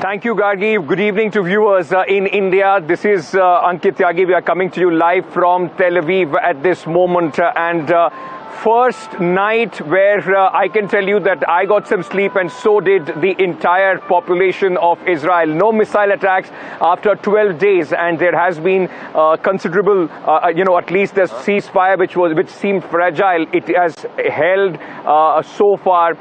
Thank you, Gargi. Good evening to viewers in India. This is Ankit Tyagi. We are coming to you live from Tel Aviv at this moment. First night where I can tell you that I got some sleep and so did the entire population of Israel. No missile attacks after 12 days, and there has been considerable, at least the ceasefire which seemed fragile. It has held so far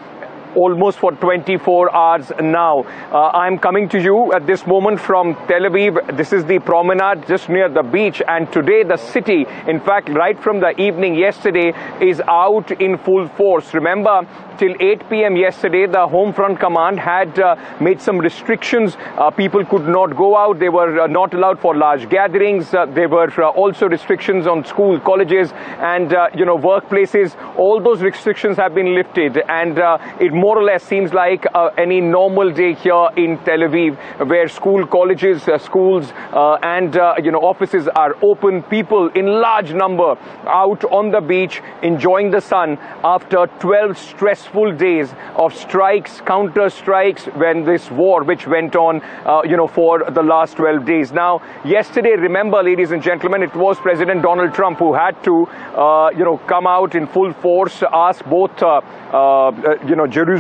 almost for 24 hours now. I'm coming to you at this moment from Tel Aviv. This is the promenade just near the beach, and today the city, in fact right from the evening yesterday, is out in full force. Remember, till 8 p.m. yesterday, the Home Front Command had made some restrictions. People could not go out. They were not allowed for large gatherings. There were also restrictions on school, colleges, and workplaces. All those restrictions have been lifted, and it more or less seems like any normal day here in Tel Aviv, where school, colleges, schools, and offices are open. People in large number out on the beach enjoying the sun after 12 stressful days of strikes, counter strikes, when this war which went on for the last 12 days. Now, yesterday, remember, ladies and gentlemen, it was President Donald Trump who had to come out in full force, ask both Jerusalem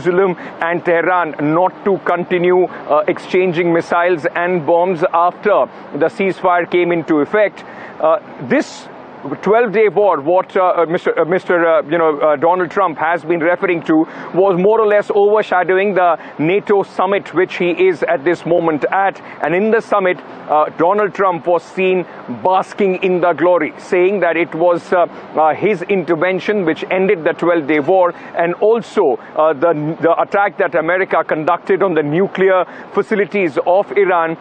and Tehran not to continue exchanging missiles and bombs after the ceasefire came into effect. This 12-day war, what Mr. Donald Trump has been referring to, was more or less overshadowing the NATO summit which he is at this moment at. And in the summit, Donald Trump was seen basking in the glory, saying that it was his intervention which ended the 12-day war, and also the attack that America conducted on the nuclear facilities of Iran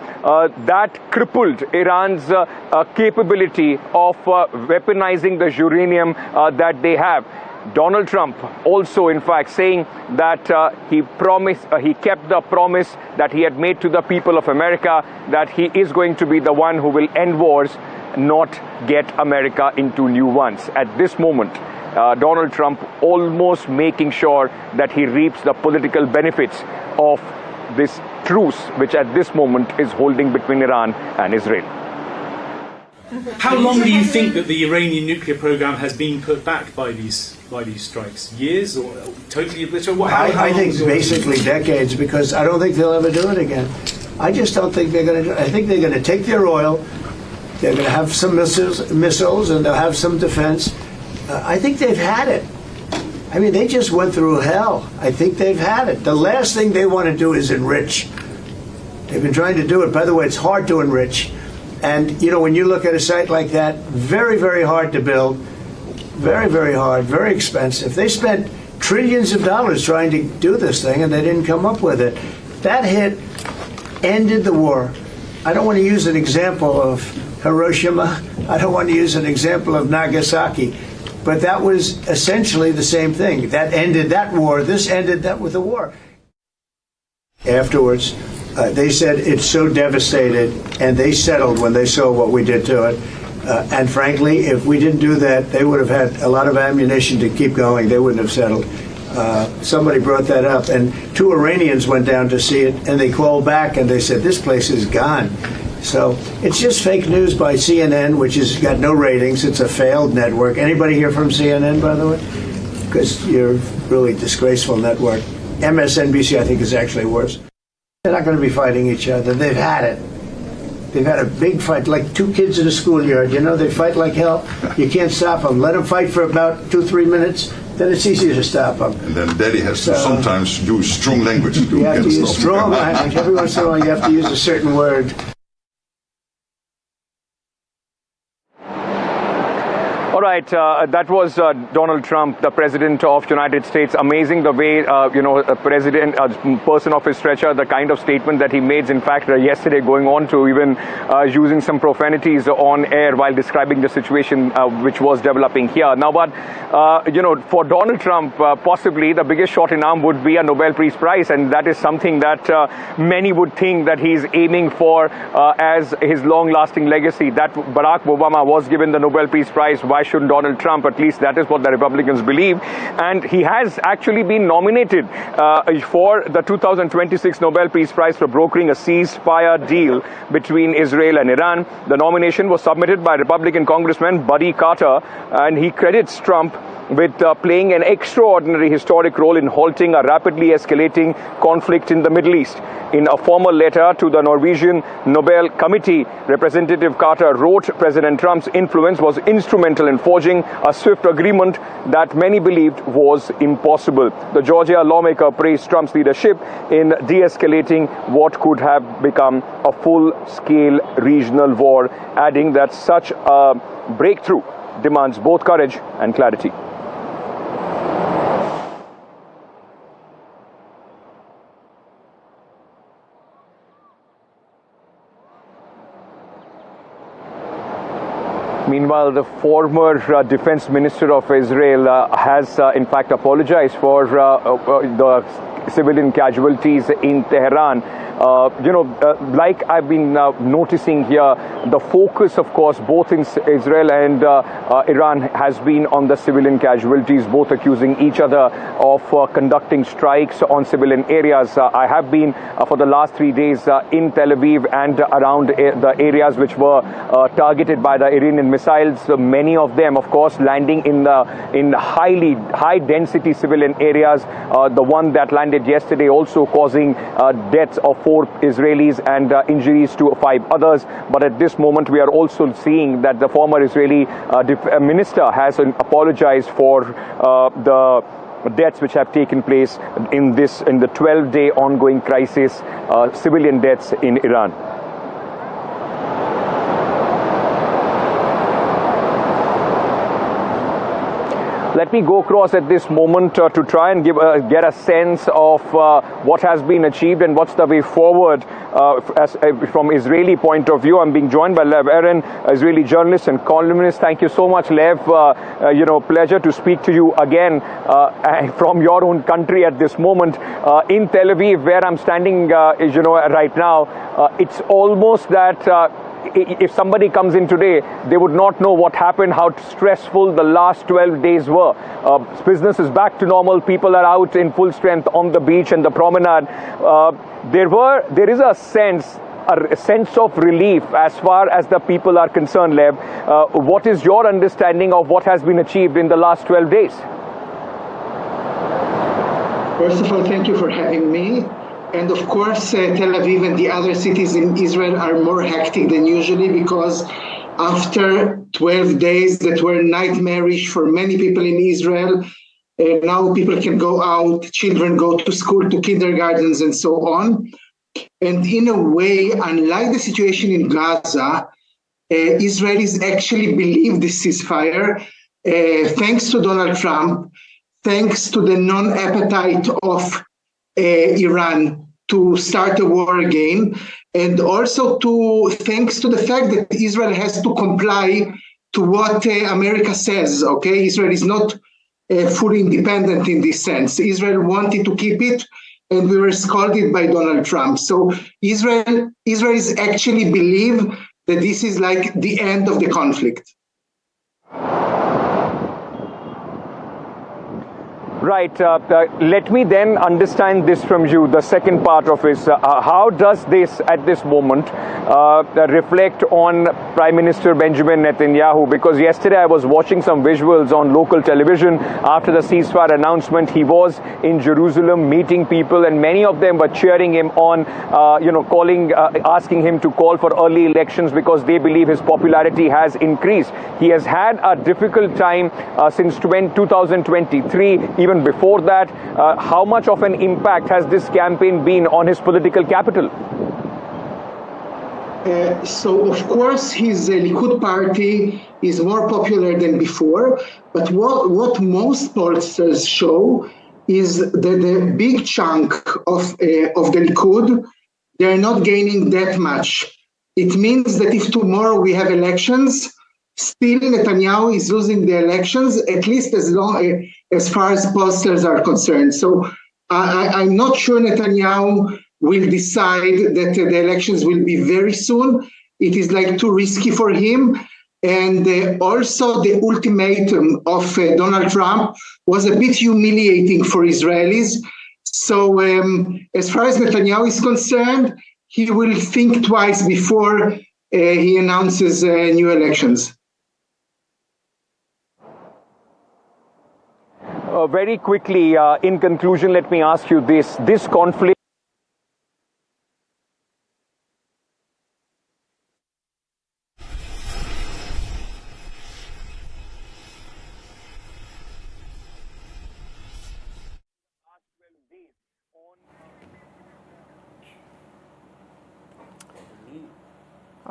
that crippled Iran's capability of weaponizing the uranium that they have. Donald Trump also, in fact, saying that he kept the promise that he had made to the people of America, that he is going to be the one who will end wars, not get America into new ones. At this moment, Donald Trump almost making sure that he reaps the political benefits of this truce, which at this moment is holding between Iran and Israel. How long do you think that the Iranian nuclear program has been put back by these strikes? Years or totally obliterated? I think basically decades, because I don't think they'll ever do it again. I just don't think they're going to do it. I think they're going to take their oil, they're going to have some missiles, and they'll have some defense. I think they've had it. I mean, they just went through hell. I think they've had it. The last thing they want to do is enrich. They've been trying to do it. By the way, it's hard to enrich. And, when you look at a site like that, very, very hard to build, very, very hard, very expensive. They spent trillions of dollars trying to do this thing, and they didn't come up with it. That hit ended the war. I don't want to use an example of Hiroshima. I don't want to use an example of Nagasaki. But that was essentially the same thing. That ended that war. This ended that with the war. Afterwards, they said it's so devastated, and they settled when they saw what we did to it. And frankly, if we didn't do that, they would have had a lot of ammunition to keep going. They wouldn't have settled. Somebody brought that up, and 2 Iranians went down to see it, and they called back and they said, this place is gone. So it's just fake news by CNN, which has got no ratings. It's a failed network. Anybody here from CNN, by the way? Because you're a really disgraceful network. MSNBC, I think, is actually worse. They're not going to be fighting each other. They've had it. They've had a big fight, like 2 kids in a schoolyard. They fight like hell. You can't stop them. Let them fight for about 2-3 minutes, then it's easier to stop them. And then Daddy has to sometimes use strong language to You have to use strong language. Every once in a while, you have to use a certain word. All right, that was Donald Trump, the president of the United States. Amazing the way, a president, a person of his stature, the kind of statement that he made. In fact, yesterday going on to even using some profanities on air while describing the situation which was developing here. Now, but, for Donald Trump, possibly the biggest shot in arm would be a Nobel Peace Prize. And that is something that many would think that he's aiming for as his long-lasting legacy. That Barack Obama was given the Nobel Peace Prize. Why should Donald Trump. At least that is what the Republicans believe. And he has actually been nominated for the 2026 Nobel Peace Prize for brokering a ceasefire deal between Israel and Iran. The nomination was submitted by Republican Congressman Buddy Carter, and he credits Trump with playing an extraordinary historic role in halting a rapidly escalating conflict in the Middle East. In a formal letter to the Norwegian Nobel Committee, Representative Carter wrote President Trump's influence was instrumental in forging a swift agreement that many believed was impossible. The Georgia lawmaker praised Trump's leadership in de-escalating what could have become a full-scale regional war, adding that such a breakthrough demands both courage and clarity. Meanwhile, the former defense minister of Israel has in fact apologized for the civilian casualties in Tehran. Like I've been noticing here, the focus, of course, both in Israel and Iran has been on the civilian casualties, both accusing each other of conducting strikes on civilian areas. I have been for the last 3 days in Tel Aviv and around the areas which were targeted by the Iranian missiles. Many of them, of course, landing in high-density civilian areas. The one that landed yesterday also causing deaths of 4 Israelis and injuries to 5 others. But at this moment, we are also seeing that the former Israeli minister has apologized for the deaths which have taken place in the 12-day ongoing crisis, civilian deaths in Iran. Let me go across at this moment to try and get a sense of what has been achieved and what's the way forward from Israeli point of view. I'm being joined by Lev Eren, Israeli journalist and columnist. Thank you so much, Lev. Pleasure to speak to you again from your own country at this moment. In Tel Aviv, where I'm standing, right now, it's almost that if somebody comes in today, they would not know what happened, how stressful the last 12 days were. Business is back to normal. People are out in full strength on the beach and the promenade. There is a sense of relief as far as the people are concerned, Lev. What is your understanding of what has been achieved in the last 12 days? First of all, thank you for having me. And of course, Tel Aviv and the other cities in Israel are more hectic than usually because after 12 days that were nightmarish for many people in Israel, now people can go out, children go to school, to kindergartens and so on. And in a way, unlike the situation in Gaza, Israelis actually believe this ceasefire, thanks to Donald Trump, thanks to the non-appetite of Iran to start a war again, and also thanks to the fact that Israel has to comply to what America says. Okay, Israel is not fully independent in this sense. Israel wanted to keep it, and we were scolded by Donald Trump. So Israelis actually believe that this is like the end of the conflict. Right. Let me then understand this from you, the second part of it. How does this, at this moment, reflect on Prime Minister Benjamin Netanyahu? Because yesterday I was watching some visuals on local television after the ceasefire announcement. He was in Jerusalem meeting people, and many of them were cheering him on, asking him to call for early elections because they believe his popularity has increased. He has had a difficult time since 2023, even before that. How much of an impact has this campaign been on his political capital? So, of course, his Likud party is more popular than before. But what most pollsters show is that the big chunk of the Likud, they're not gaining that much. It means that if tomorrow we have elections, still Netanyahu is losing the elections, at least as far as pollsters are concerned. So I'm not sure Netanyahu will decide that the elections will be very soon. It is like too risky for him. And also the ultimatum of Donald Trump was a bit humiliating for Israelis. So as far as Netanyahu is concerned, he will think twice before he announces new elections. Very quickly, in conclusion, let me ask you this. This conflict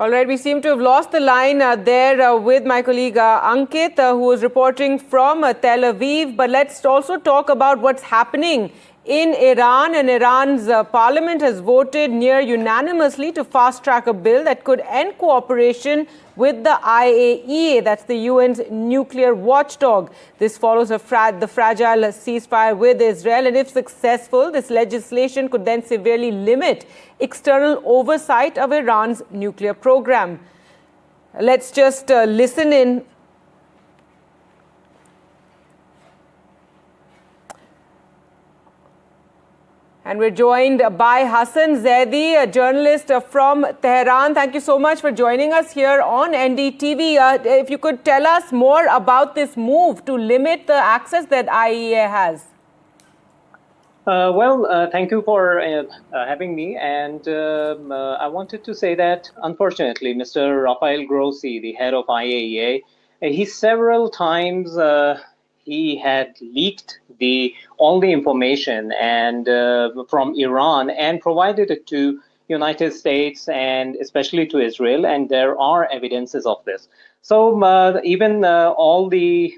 All right, we seem to have lost the line there with my colleague Ankit, who was reporting from Tel Aviv. But let's also talk about what's happening in Iran. And Iran's parliament has voted near unanimously to fast-track a bill that could end cooperation with the IAEA, that's the UN's nuclear watchdog. This follows the fragile ceasefire with Israel. And if successful, this legislation could then severely limit external oversight of Iran's nuclear program. Let's just listen in. And we're joined by Hassan Zaidi, a journalist from Tehran. Thank you so much for joining us here on NDTV. If you could tell us more about this move to limit the access that IAEA has. Thank you for having me. And I wanted to say that, unfortunately, Mr. Rafael Grossi, the head of IAEA, he several times he had leaked all the information and from Iran and provided it to United States and especially to Israel, and there are evidences of this. So even all the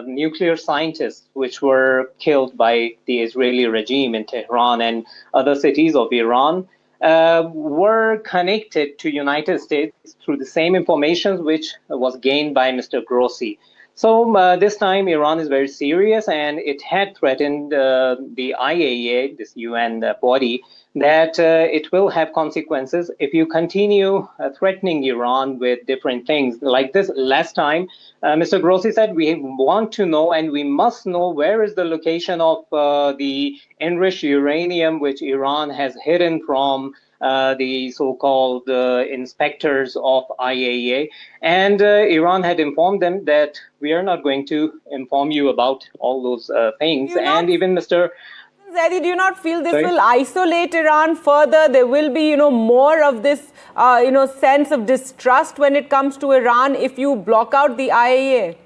nuclear scientists which were killed by the Israeli regime in Tehran and other cities of Iran were connected to United States through the same information which was gained by Mr. Grossi. So this time Iran is very serious, and it had threatened the IAEA, this UN body, that it will have consequences if you continue threatening Iran with different things. Like this last time, Mr. Grossi said, we want to know and we must know where is the location of the enriched uranium which Iran has hidden from the so-called inspectors of IAEA. And Iran had informed them that we are not going to inform you about all those things. And even Mr. Zaidi, do you not feel this will isolate Iran further? There will be, more of this, sense of distrust when it comes to Iran if you block out the IAEA?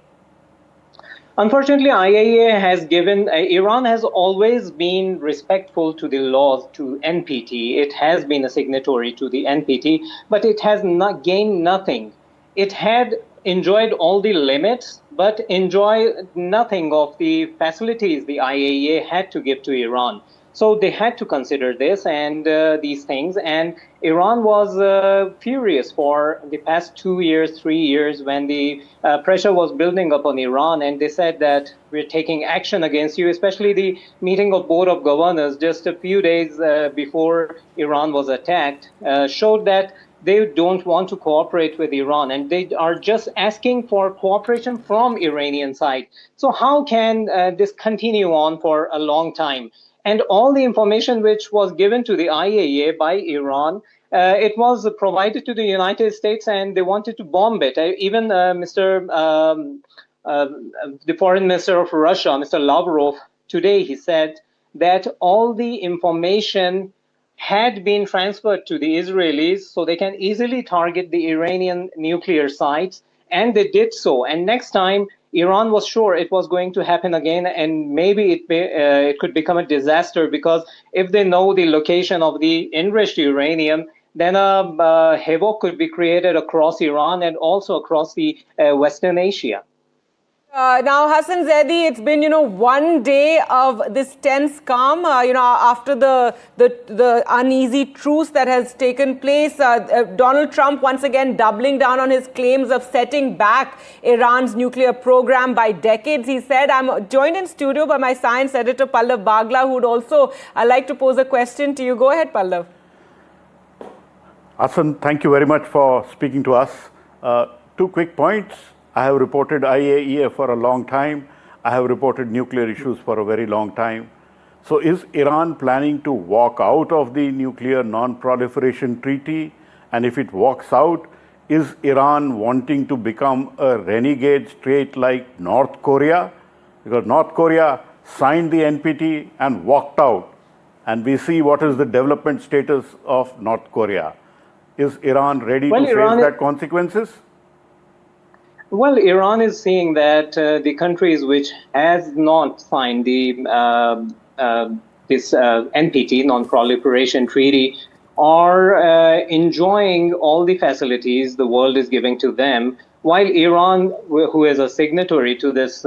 Unfortunately, IAEA has given, Iran has always been respectful to the laws, to NPT. It has been a signatory to the NPT, but it has not gained nothing. It had enjoyed all the limits, but enjoyed nothing of the facilities the IAEA had to give to Iran. So they had to consider this and these things. And Iran was furious for the past 2 years, 3 years, when the pressure was building up on Iran. And they said that we're taking action against you, especially the meeting of Board of Governors just a few days before Iran was attacked showed that they don't want to cooperate with Iran, and they are just asking for cooperation from Iranian side. So how can this continue on for a long time? And all the information which was given to the IAEA by Iran, it was provided to the United States, and they wanted to bomb it. Even the foreign minister of Russia, Mr. Lavrov, today he said that all the information had been transferred to the Israelis so they can easily target the Iranian nuclear sites, and they did so. And next time, Iran was sure it was going to happen again, and maybe it could become a disaster, because if they know the location of the enriched uranium, then a havoc could be created across Iran and also across the Western Asia. Now, Hassan Zaidi, it's been, 1 day of this tense calm, after the uneasy truce that has taken place. Donald Trump once again doubling down on his claims of setting back Iran's nuclear program by decades. He said, I'm joined in studio by my science editor, Pallav Bagla, who would also like to pose a question to you. Go ahead, Pallav. Hassan, thank you very much for speaking to us. Two quick points. I have reported IAEA for a long time. I have reported nuclear issues for a very long time. So is Iran planning to walk out of the nuclear non-proliferation treaty? And if it walks out, is Iran wanting to become a renegade state like North Korea? Because North Korea signed the NPT and walked out. And we see what is the development status of North Korea. Is Iran ready to face that consequences? Well, Iran is seeing that the countries which has not signed the this NPT, Non-Proliferation Treaty, are enjoying all the facilities the world is giving to them, while Iran, who is a signatory to this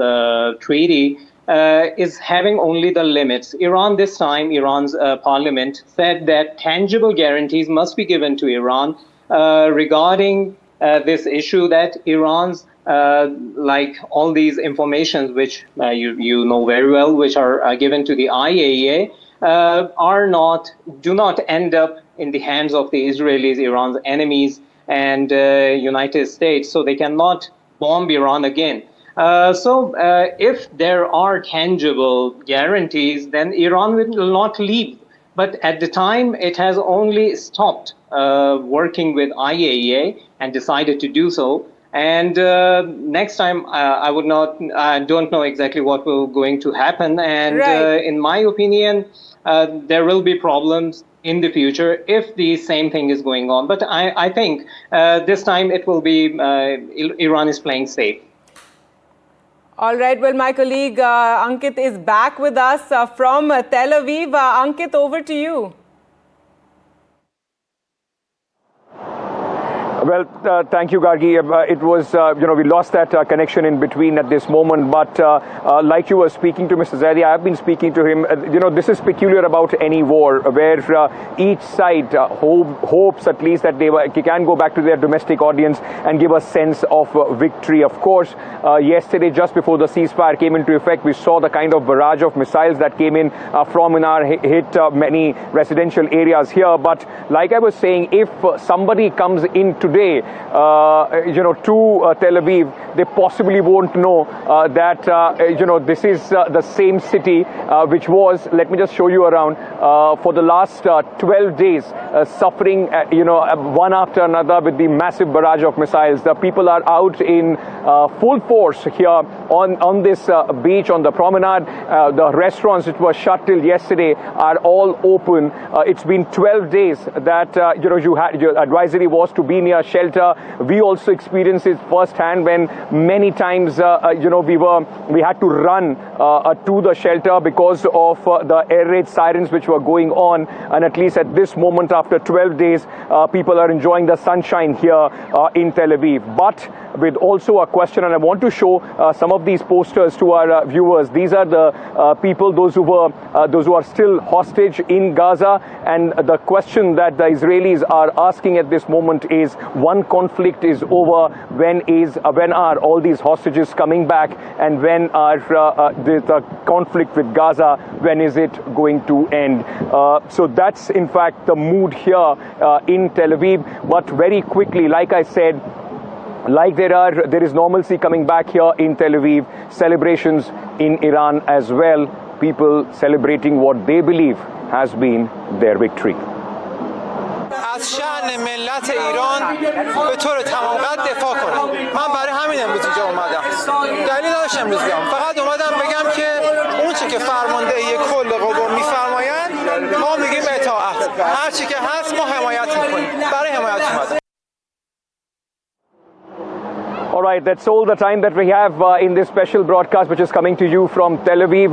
treaty, is having only the limits. Iran this time, Iran's parliament said that tangible guarantees must be given to Iran regarding this issue, that Iran's like all these informations which you know very well, which are given to the IAEA, do not end up in the hands of the Israelis, Iran's enemies, and United States, so they cannot bomb Iran again. So if there are tangible guarantees, then Iran will not leave. But at the time, it has only stopped working with IAEA and decided to do so. And next time, I don't know exactly what will going to happen. And in my opinion, there will be problems in the future if the same thing is going on. But I think this time it will be Iran is playing safe. All right. Well, my colleague Ankit is back with us from Tel Aviv. Ankit, over to you. Well, thank you, Gargi. It was, we lost that connection in between at this moment. But like you were speaking to Mr. Zaidi, I have been speaking to him. This is peculiar about any war where each side hopes at least that they can go back to their domestic audience and give a sense of victory. Of course, yesterday, just before the ceasefire came into effect, we saw the kind of barrage of missiles that came in from Iran hit many residential areas here. But like I was saying, if somebody comes in today, to Tel Aviv, they possibly won't know that, this is the same city which was, let me just show you around, for the last 12 days, suffering, one after another with the massive barrage of missiles. The people are out in full force here on this beach, on the promenade. The restaurants which were shut till yesterday are all open. It's been 12 days that, your advisory was to be near shelter. We also experienced it firsthand when many times, we had to run to the shelter because of the air raid sirens which were going on. And at least at this moment, after 12 days, people are enjoying the sunshine here in Tel Aviv. But with also a question, and I want to show some of these posters to our viewers. These are the people, those who are still hostage in Gaza. And the question that the Israelis are asking at this moment is, one conflict is over, when are all these hostages coming back, and when are the conflict with Gaza, when is it going to end? So that's in fact the mood here in Tel Aviv. But very quickly, like I said, like there is normalcy coming back here in Tel Aviv, celebrations in Iran as well, people celebrating what they believe has been their victory. از شأن ملت ایران به طور تمام قد دفاع کنم. من برای همین امروز اینجا اومدم. دلیل نداشت امروز بیام. فقط اومدم بگم که اون چی که فرماندهی کل قوا میفرمایند ما میگیم اطاعت. هر چی که هست ما حمایت میکنیم. برای حمایت اومدم. All right, that's all the time that we have in this special broadcast, which is coming to you from Tel Aviv.